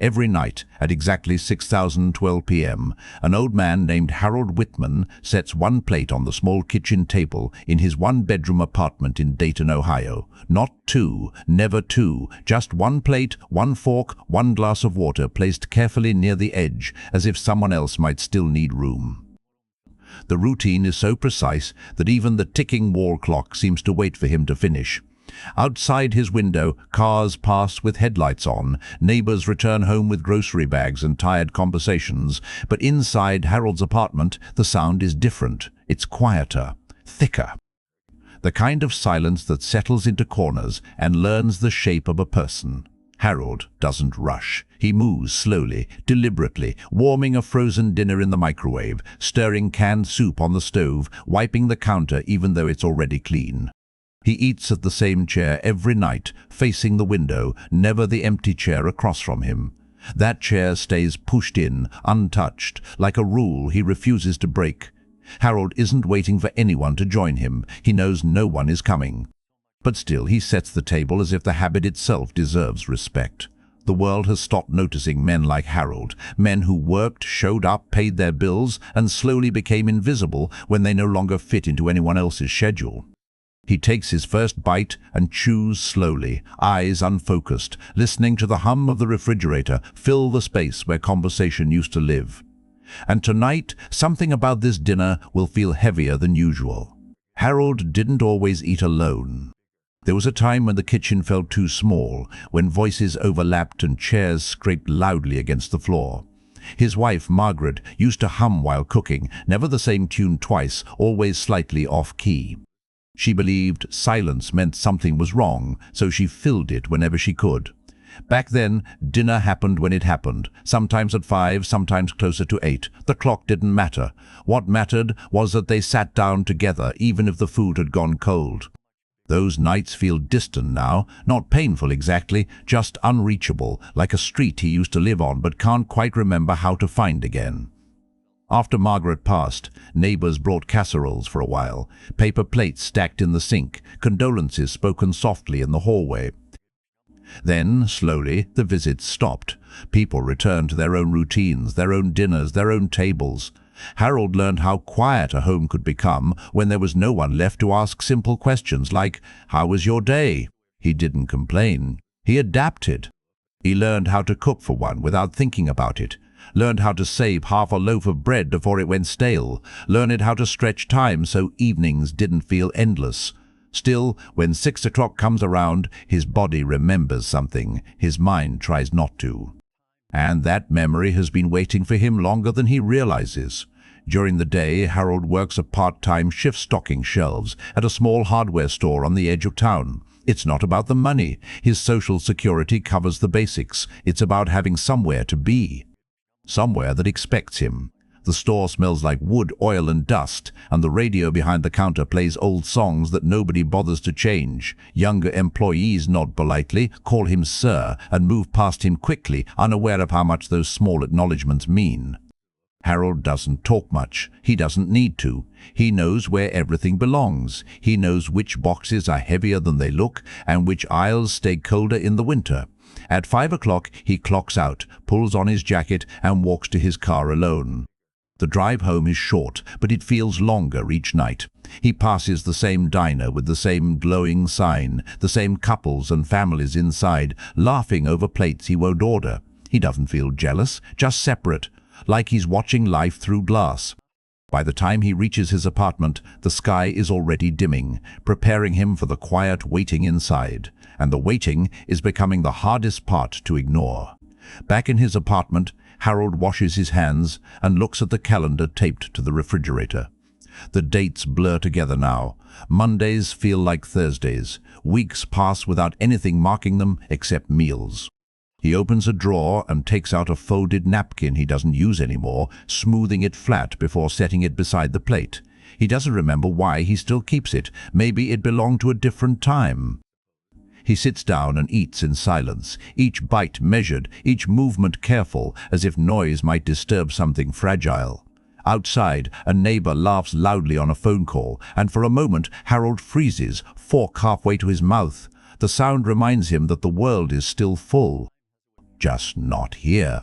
Every night, at exactly 6012 p.m., an old man named Harold Whitman sets one plate on the small kitchen table in his one-bedroom apartment in Dayton, Ohio. Not two, never two, just one plate, one fork, one glass of water placed carefully near the edge, as if someone else might still need room. The routine is so precise that even the ticking wall clock seems to wait for him to finish. Outside his window, cars pass with headlights on, neighbors return home with grocery bags and tired conversations, but inside Harold's apartment, the sound is different. It's quieter, thicker. The kind of silence that settles into corners and learns the shape of a person. Harold doesn't rush. He moves slowly, deliberately, warming a frozen dinner in the microwave, stirring canned soup on the stove, wiping the counter even though it's already clean. He eats at the same chair every night, facing the window, never the empty chair across from him. That chair stays pushed in, untouched, like a rule he refuses to break. Harold isn't waiting for anyone to join him. He knows no one is coming. But still he sets the table as if the habit itself deserves respect. The world has stopped noticing men like Harold, men who worked, showed up, paid their bills, and slowly became invisible when they no longer fit into anyone else's schedule. He takes his first bite and chews slowly, eyes unfocused, listening to the hum of the refrigerator fill the space where conversation used to live. And tonight, something about this dinner will feel heavier than usual. Harold didn't always eat alone. There was a time when the kitchen felt too small, when voices overlapped and chairs scraped loudly against the floor. His wife, Margaret, used to hum while cooking, never the same tune twice, always slightly off-key. She believed silence meant something was wrong, so she filled it whenever she could. Back then, dinner happened when it happened, sometimes at 5, sometimes closer to 8. The clock didn't matter. What mattered was that they sat down together, even if the food had gone cold. Those nights feel distant now, not painful exactly, just unreachable, like a street he used to live on but can't quite remember how to find again. After Margaret passed, neighbors brought casseroles for a while, paper plates stacked in the sink, condolences spoken softly in the hallway. Then, slowly, the visits stopped. People returned to their own routines, their own dinners, their own tables. Harold learned how quiet a home could become when there was no one left to ask simple questions like, "How was your day?" He didn't complain. He adapted. He learned how to cook for one without thinking about it, learned how to save half a loaf of bread before it went stale, learned how to stretch time so evenings didn't feel endless. Still, when 6 o'clock comes around, his body remembers something, his mind tries not to. And that memory has been waiting for him longer than he realizes. During the day, Harold works a part-time shift stocking shelves at a small hardware store on the edge of town. It's not about the money. His social security covers the basics. It's about having somewhere to be. Somewhere that expects him. The store smells like wood, oil, and dust, and the radio behind the counter plays old songs that nobody bothers to change. Younger employees nod politely, call him sir, and move past him quickly, unaware of how much those small acknowledgments mean. Harold doesn't talk much. He doesn't need to. He knows where everything belongs. He knows which boxes are heavier than they look, and which aisles stay colder in the winter. At 5 o'clock, he clocks out, pulls on his jacket, and walks to his car alone. The drive home is short, but it feels longer each night. He passes the same diner with the same glowing sign, the same couples and families inside, laughing over plates he won't order. He doesn't feel jealous, just separate, like he's watching life through glass. By the time he reaches his apartment, the sky is already dimming, preparing him for the quiet waiting inside. And the waiting is becoming the hardest part to ignore. Back in his apartment, Harold washes his hands and looks at the calendar taped to the refrigerator. The dates blur together now. Mondays feel like Thursdays. Weeks pass without anything marking them except meals. He opens a drawer and takes out a folded napkin he doesn't use anymore, smoothing it flat before setting it beside the plate. He doesn't remember why he still keeps it. Maybe it belonged to a different time. He sits down and eats in silence, each bite measured, each movement careful, as if noise might disturb something fragile. Outside, a neighbor laughs loudly on a phone call, and for a moment Harold freezes, fork halfway to his mouth. The sound reminds him that the world is still full. Just not here.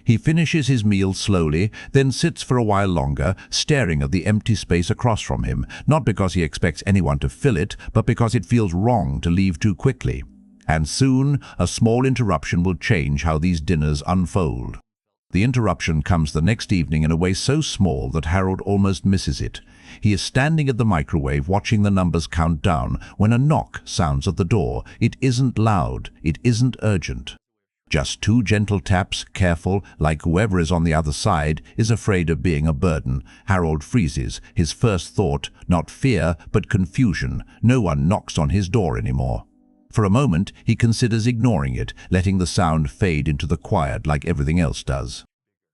He finishes his meal slowly, then sits for a while longer, staring at the empty space across from him, not because he expects anyone to fill it, but because it feels wrong to leave too quickly. And soon, a small interruption will change how these dinners unfold. The interruption comes the next evening in a way so small that Harold almost misses it. He is standing at the microwave watching the numbers count down when a knock sounds at the door. It isn't loud, it isn't urgent. Just two gentle taps, careful, like whoever is on the other side is afraid of being a burden. Harold freezes, his first thought, not fear, but confusion. No one knocks on his door anymore. For a moment, he considers ignoring it, letting the sound fade into the quiet like everything else does.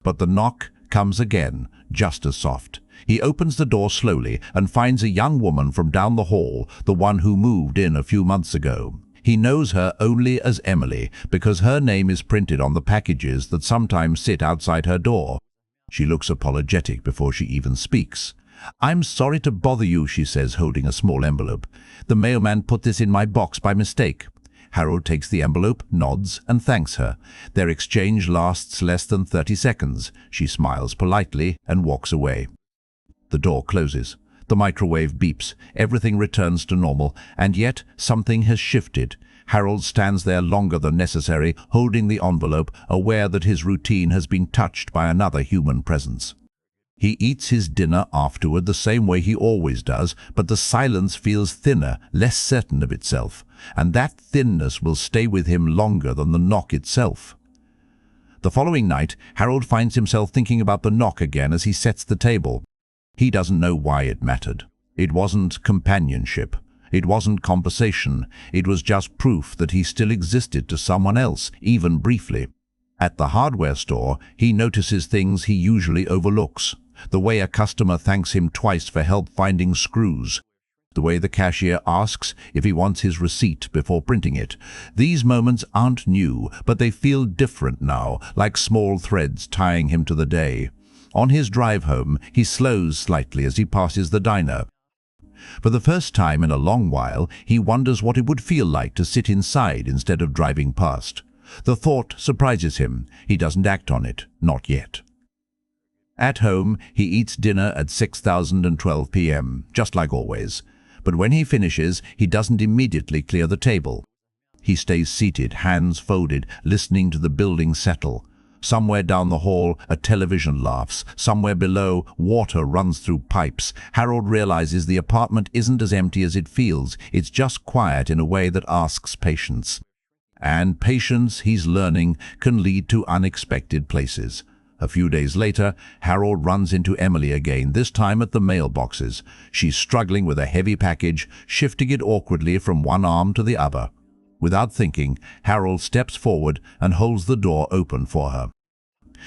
But the knock comes again, just as soft. He opens the door slowly and finds a young woman from down the hall, the one who moved in a few months ago. He knows her only as Emily, because her name is printed on the packages that sometimes sit outside her door. She looks apologetic before she even speaks. "I'm sorry to bother you," she says, holding a small envelope. "The mailman put this in my box by mistake." Harold takes the envelope, nods, and thanks her. Their exchange lasts less than 30 seconds. She smiles politely and walks away. The door closes. The microwave beeps. Everything returns to normal, and yet something has shifted. Harold stands there longer than necessary, holding the envelope, aware that his routine has been touched by another human presence. He eats his dinner afterward the same way he always does, but the silence feels thinner, less certain of itself, and that thinness will stay with him longer than the knock itself. The following night, Harold finds himself thinking about the knock again as he sets the table. He doesn't know why it mattered. It wasn't companionship. It wasn't conversation. It was just proof that he still existed to someone else, even briefly. At the hardware store, he notices things he usually overlooks. The way a customer thanks him twice for help finding screws. The way the cashier asks if he wants his receipt before printing it. These moments aren't new, but they feel different now, like small threads tying him to the day. On his drive home, he slows slightly as he passes the diner. For the first time in a long while, he wonders what it would feel like to sit inside instead of driving past. The thought surprises him. He doesn't act on it, not yet. At home, he eats dinner at 6:12 p.m., just like always. But when he finishes, he doesn't immediately clear the table. He stays seated, hands folded, listening to the building settle. Somewhere down the hall, a television laughs. Somewhere below, water runs through pipes. Harold realizes the apartment isn't as empty as it feels. It's just quiet in a way that asks patience. And patience, he's learning, can lead to unexpected places. A few days later, Harold runs into Emily again, this time at the mailboxes. She's struggling with a heavy package, shifting it awkwardly from one arm to the other. Without thinking, Harold steps forward and holds the door open for her.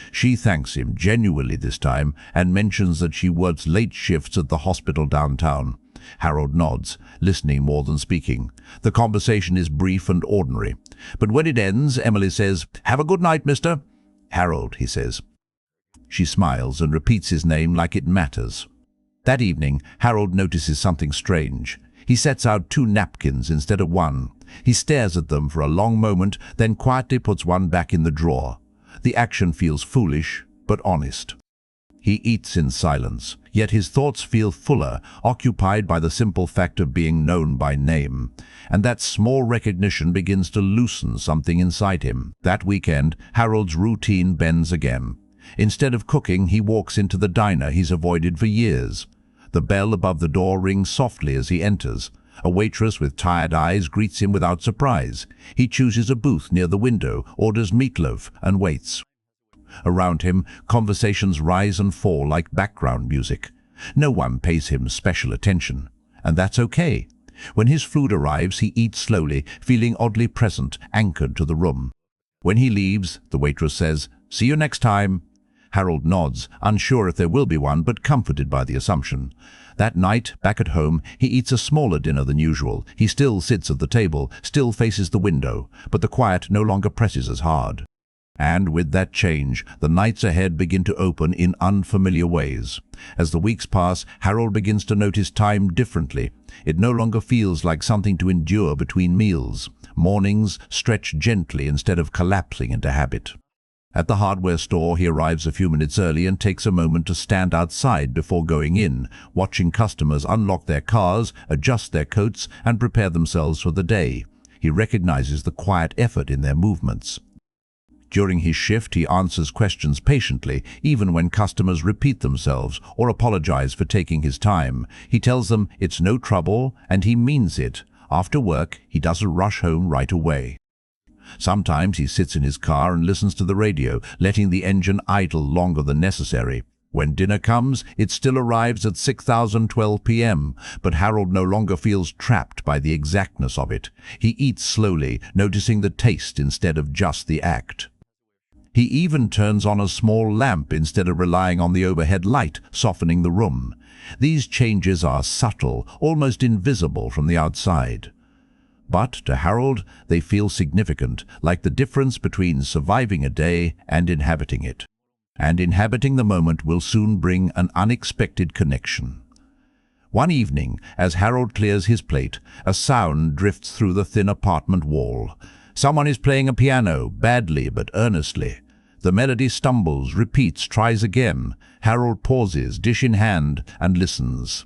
She thanks him genuinely this time and mentions that she works late shifts at the hospital downtown. Harold nods, listening more than speaking. The conversation is brief and ordinary. But when it ends, Emily says, "Have a good night, mister." "Harold," he says. She smiles and repeats his name like it matters. That evening, Harold notices something strange. He sets out 2 napkins instead of 1. He stares at them for a long moment, then quietly puts one back in the drawer. The action feels foolish, but honest. He eats in silence, yet his thoughts feel fuller, occupied by the simple fact of being known by name. And that small recognition begins to loosen something inside him. That weekend, Harold's routine bends again. Instead of cooking, he walks into the diner he's avoided for years. The bell above the door rings softly as he enters. A waitress with tired eyes greets him without surprise. He chooses a booth near the window, orders meatloaf, and waits. Around him, conversations rise and fall like background music. No one pays him special attention, and that's okay. When his food arrives, he eats slowly, feeling oddly present, anchored to the room. When he leaves, the waitress says, "See you next time." Harold nods, unsure if there will be one, but comforted by the assumption. That night, back at home, he eats a smaller dinner than usual. He still sits at the table, still faces the window, but the quiet no longer presses as hard. And with that change, the nights ahead begin to open in unfamiliar ways. As the weeks pass, Harold begins to notice time differently. It no longer feels like something to endure between meals. Mornings stretch gently instead of collapsing into habit. At the hardware store, he arrives a few minutes early and takes a moment to stand outside before going in, watching customers unlock their cars, adjust their coats, and prepare themselves for the day. He recognizes the quiet effort in their movements. During his shift, he answers questions patiently, even when customers repeat themselves or apologize for taking his time. He tells them it's no trouble, and he means it. After work, he doesn't rush home right away. Sometimes he sits in his car and listens to the radio, letting the engine idle longer than necessary. When dinner comes, it still arrives at 6:12 p.m., but Harold no longer feels trapped by the exactness of it. He eats slowly, noticing the taste instead of just the act. He even turns on a small lamp instead of relying on the overhead light, softening the room. These changes are subtle, almost invisible from the outside. But to Harold, they feel significant, like the difference between surviving a day and inhabiting it. And inhabiting the moment will soon bring an unexpected connection. One evening, as Harold clears his plate, a sound drifts through the thin apartment wall. Someone is playing a piano, badly but earnestly. The melody stumbles, repeats, tries again. Harold pauses, dish in hand, and listens.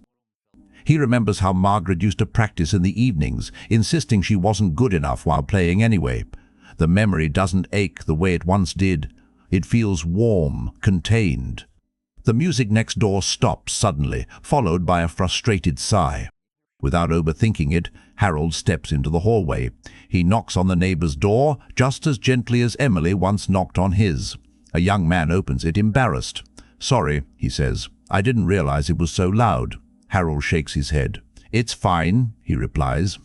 He remembers how Margaret used to practice in the evenings, insisting she wasn't good enough while playing anyway. The memory doesn't ache the way it once did. It feels warm, contained. The music next door stops suddenly, followed by a frustrated sigh. Without overthinking it, Harold steps into the hallway. He knocks on the neighbor's door, just as gently as Emily once knocked on his. A young man opens it, embarrassed. "Sorry," he says. "I didn't realize it was so loud." Harold shakes his head. "It's fine," he replies.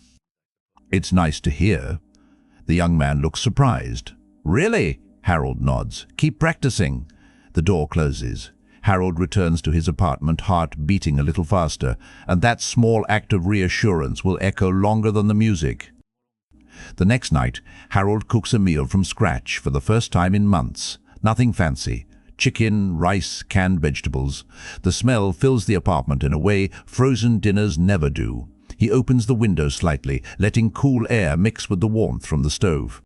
"It's nice to hear." The young man looks surprised. "Really?" Harold nods. "Keep practicing." The door closes. Harold returns to his apartment, heart beating a little faster, and that small act of reassurance will echo longer than the music. The next night, Harold cooks a meal from scratch for the first time in months. Nothing fancy. Chicken, rice, canned vegetables. The smell fills the apartment in a way frozen dinners never do. He opens the window slightly, letting cool air mix with the warmth from the stove.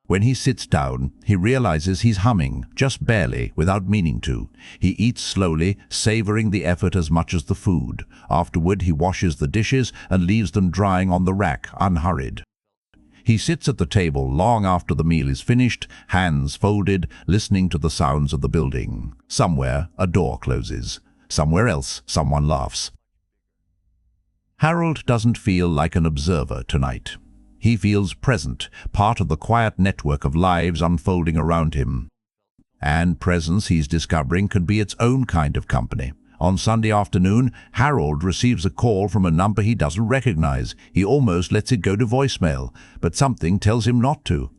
When he sits down, he realizes he's humming, just barely, without meaning to. He eats slowly, savoring the effort as much as the food. Afterward, he washes the dishes and leaves them drying on the rack, unhurried. He sits at the table long after the meal is finished, hands folded, listening to the sounds of the building. Somewhere, a door closes. Somewhere else, someone laughs. Harold doesn't feel like an observer tonight. He feels present, part of the quiet network of lives unfolding around him. And presence, he's discovering, can be its own kind of company. On Sunday afternoon, Harold receives a call from a number he doesn't recognize. He almost lets it go to voicemail, but something tells him not to.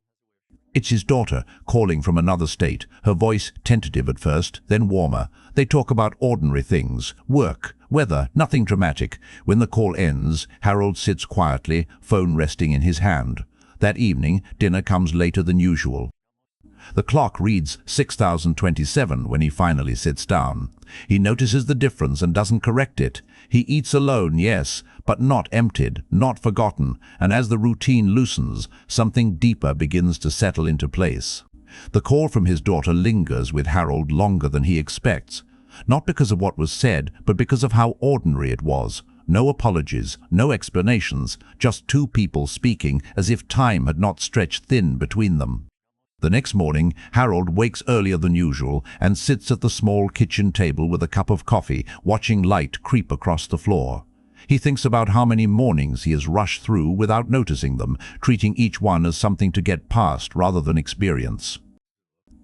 It's his daughter, calling from another state, her voice tentative at first, then warmer. They talk about ordinary things, work, weather, nothing dramatic. When the call ends, Harold sits quietly, phone resting in his hand. That evening, dinner comes later than usual. The clock reads 6:27 when he finally sits down. He notices the difference and doesn't correct it. He eats alone, yes, but not emptied, not forgotten, and as the routine loosens, something deeper begins to settle into place. The call from his daughter lingers with Harold longer than he expects, not because of what was said, but because of how ordinary it was. No apologies, no explanations, just two people speaking as if time had not stretched thin between them. The next morning, Harold wakes earlier than usual and sits at the small kitchen table with a cup of coffee, watching light creep across the floor. He thinks about how many mornings he has rushed through without noticing them, treating each one as something to get past rather than experience.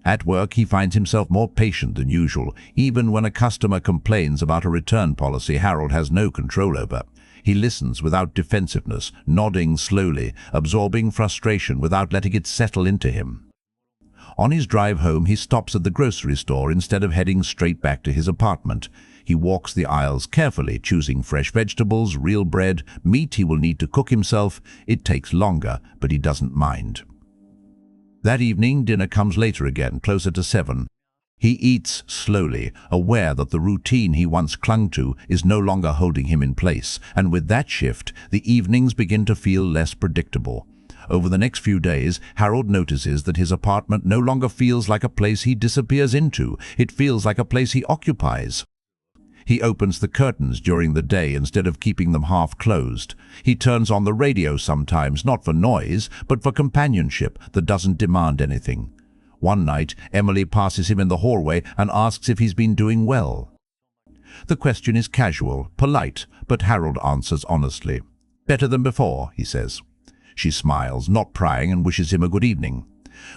At work, he finds himself more patient than usual, even when a customer complains about a return policy Harold has no control over. He listens without defensiveness, nodding slowly, absorbing frustration without letting it settle into him. On his drive home, he stops at the grocery store instead of heading straight back to his apartment. He walks the aisles carefully, choosing fresh vegetables, real bread, meat he will need to cook himself. It takes longer, but he doesn't mind. That evening, dinner comes later again, closer to 7. He eats slowly, aware that the routine he once clung to is no longer holding him in place, and with that shift, the evenings begin to feel less predictable. Over the next few days, Harold notices that his apartment no longer feels like a place he disappears into. It feels like a place he occupies. He opens the curtains during the day instead of keeping them half closed. He turns on the radio sometimes, not for noise, but for companionship that doesn't demand anything. One night, Emily passes him in the hallway and asks if he's been doing well. The question is casual, polite, but Harold answers honestly. "Better than before," he says. She smiles, not prying, and wishes him a good evening.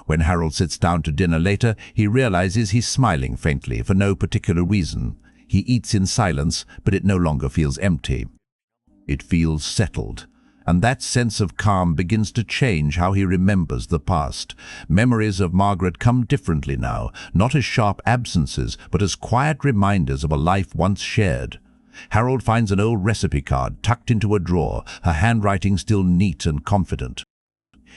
When Harold sits down to dinner later, he realizes he's smiling faintly for no particular reason. He eats in silence, but it no longer feels empty. It feels settled. And that sense of calm begins to change how he remembers the past. Memories of Margaret come differently now, not as sharp absences, but as quiet reminders of a life once shared. Harold finds an old recipe card tucked into a drawer, her handwriting still neat and confident.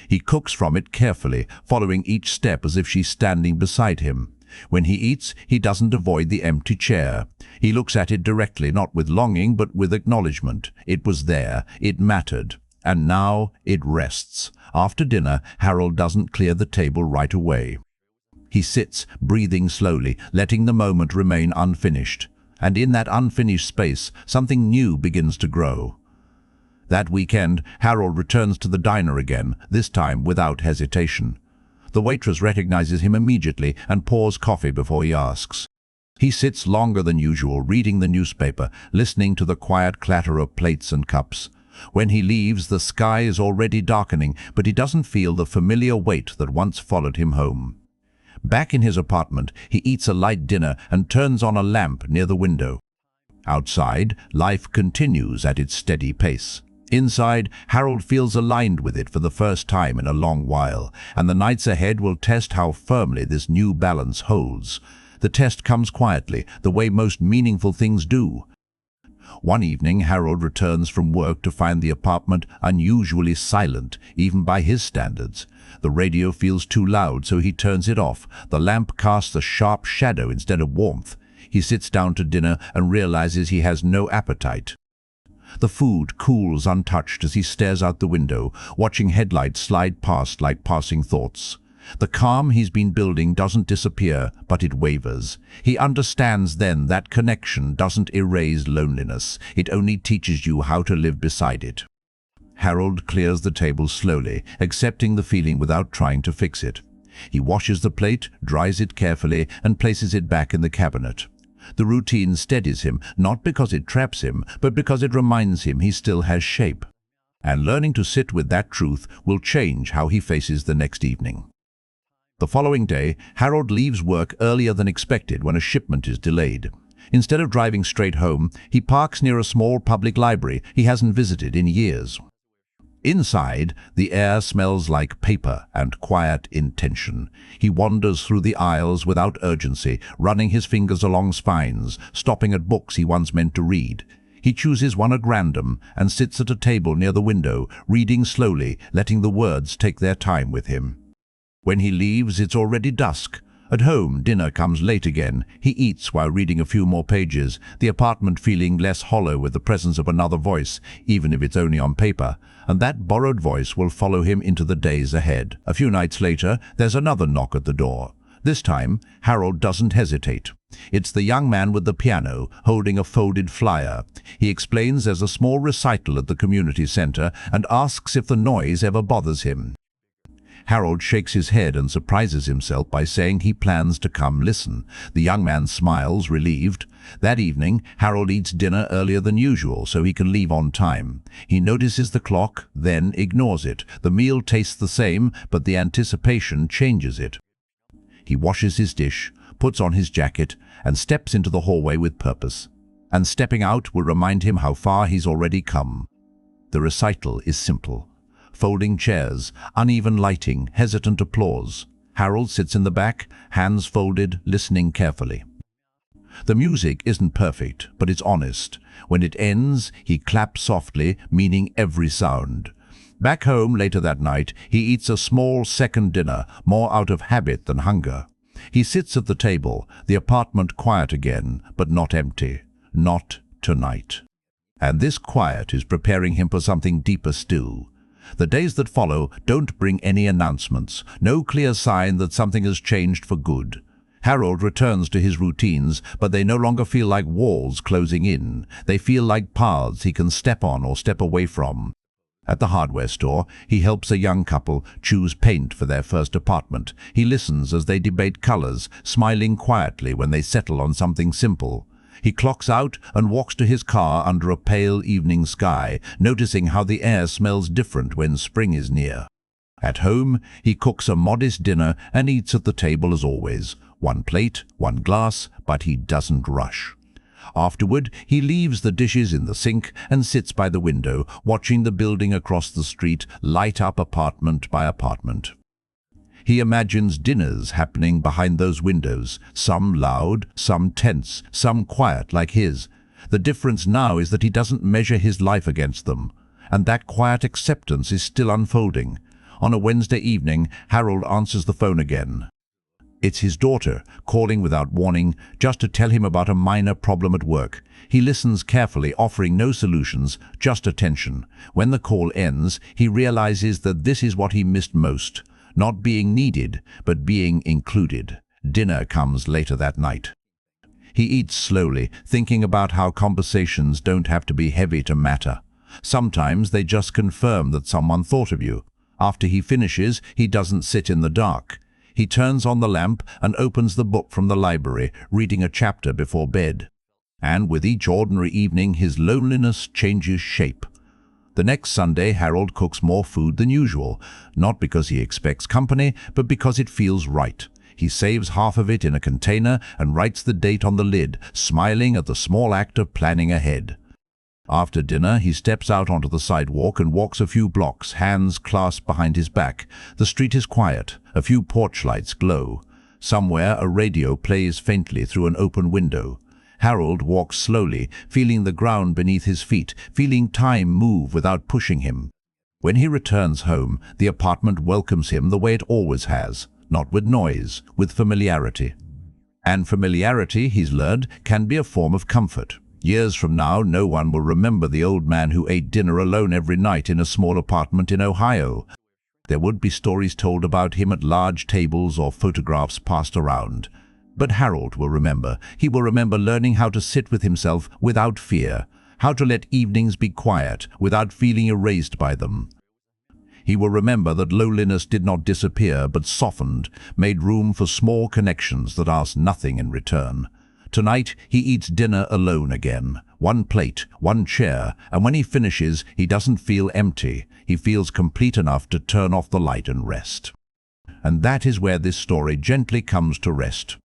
He cooks from it carefully, following each step as if she's standing beside him. When he eats, he doesn't avoid the empty chair. He looks at it directly, not with longing, but with acknowledgement. It was there, it mattered, and now it rests. After dinner, Harold doesn't clear the table right away. He sits, breathing slowly, letting the moment remain unfinished. And in that unfinished space, something new begins to grow. That weekend, Harold returns to the diner again, this time without hesitation. The waitress recognizes him immediately and pours coffee before he asks. He sits longer than usual, reading the newspaper, listening to the quiet clatter of plates and cups. When he leaves, the sky is already darkening, but he doesn't feel the familiar weight that once followed him home. Back in his apartment, he eats a light dinner and turns on a lamp near the window. Outside, life continues at its steady pace. Inside, Harold feels aligned with it for the first time in a long while, and the nights ahead will test how firmly this new balance holds. The test comes quietly, the way most meaningful things do. One evening, Harold returns from work to find the apartment unusually silent, even by his standards. The radio feels too loud, so he turns it off. The lamp casts a sharp shadow instead of warmth. He sits down to dinner and realizes he has no appetite. The food cools untouched as he stares out the window, watching headlights slide past like passing thoughts. The calm he's been building doesn't disappear, but it wavers. He understands then that connection doesn't erase loneliness. It only teaches you how to live beside it. Harold clears the table slowly, accepting the feeling without trying to fix it. He washes the plate, dries it carefully, and places it back in the cabinet. The routine steadies him, not because it traps him, but because it reminds him he still has shape. And learning to sit with that truth will change how he faces the next evening. The following day, Harold leaves work earlier than expected when a shipment is delayed. Instead of driving straight home, he parks near a small public library he hasn't visited in years. Inside, the air smells like paper and quiet intention. He wanders through the aisles without urgency, running his fingers along spines, stopping at books he once meant to read. He chooses one at random and sits at a table near the window, reading slowly, letting the words take their time with him. When he leaves, it's already dusk. At home, dinner comes late again. He eats while reading a few more pages, the apartment feeling less hollow with the presence of another voice, even if it's only on paper, and that borrowed voice will follow him into the days ahead. A few nights later, there's another knock at the door. This time, Harold doesn't hesitate. It's the young man with the piano, holding a folded flyer. He explains there's a small recital at the community center and asks if the noise ever bothers him. Harold shakes his head and surprises himself by saying he plans to come listen. The young man smiles, relieved. That evening, Harold eats dinner earlier than usual so he can leave on time. He notices the clock, then ignores it. The meal tastes the same, but the anticipation changes it. He washes his dish, puts on his jacket, and steps into the hallway with purpose. And stepping out will remind him how far he's already come. The recital is simple. Folding chairs, uneven lighting, hesitant applause. Harold sits in the back, hands folded, listening carefully. The music isn't perfect, but it's honest. When it ends, he claps softly, meaning every sound. Back home later that night, he eats a small second dinner, more out of habit than hunger. He sits at the table, the apartment quiet again, but not empty. Not tonight. And this quiet is preparing him for something deeper still. The days that follow don't bring any announcements, no clear sign that something has changed for good. Harold returns to his routines, but they no longer feel like walls closing in. They feel like paths he can step on or step away from. At the hardware store, he helps a young couple choose paint for their first apartment. He listens as they debate colors, smiling quietly when they settle on something simple. He clocks out and walks to his car under a pale evening sky, noticing how the air smells different when spring is near. At home, he cooks a modest dinner and eats at the table as always. One plate, one glass, but he doesn't rush. Afterward, he leaves the dishes in the sink and sits by the window, watching the building across the street light up apartment by apartment. He imagines dinners happening behind those windows, some loud, some tense, some quiet like his. The difference now is that he doesn't measure his life against them, and that quiet acceptance is still unfolding. On a Wednesday evening, Harold answers the phone again. It's his daughter, calling without warning, just to tell him about a minor problem at work. He listens carefully, offering no solutions, just attention. When the call ends, he realizes that this is what he missed most. Not being needed, but being included. Dinner comes later that night. He eats slowly, thinking about how conversations don't have to be heavy to matter. Sometimes they just confirm that someone thought of you. After he finishes, he doesn't sit in the dark. He turns on the lamp and opens the book from the library, reading a chapter before bed. And with each ordinary evening, his loneliness changes shape. The next Sunday, Harold cooks more food than usual, not because he expects company, but because it feels right. He saves half of it in a container and writes the date on the lid, smiling at the small act of planning ahead. After dinner, he steps out onto the sidewalk and walks a few blocks, hands clasped behind his back. The street is quiet. A few porch lights glow. Somewhere, a radio plays faintly through an open window. Harold walks slowly, feeling the ground beneath his feet, feeling time move without pushing him. When he returns home, the apartment welcomes him the way it always has, not with noise, with familiarity. And familiarity, he's learned, can be a form of comfort. Years from now, no one will remember the old man who ate dinner alone every night in a small apartment in Ohio. There would be stories told about him at large tables or photographs passed around. But Harold will remember. He will remember learning how to sit with himself without fear, how to let evenings be quiet without feeling erased by them. He will remember that loneliness did not disappear but softened, made room for small connections that asked nothing in return. Tonight, he eats dinner alone again. One plate, one chair, and when he finishes, he doesn't feel empty. He feels complete enough to turn off the light and rest. And that is where this story gently comes to rest.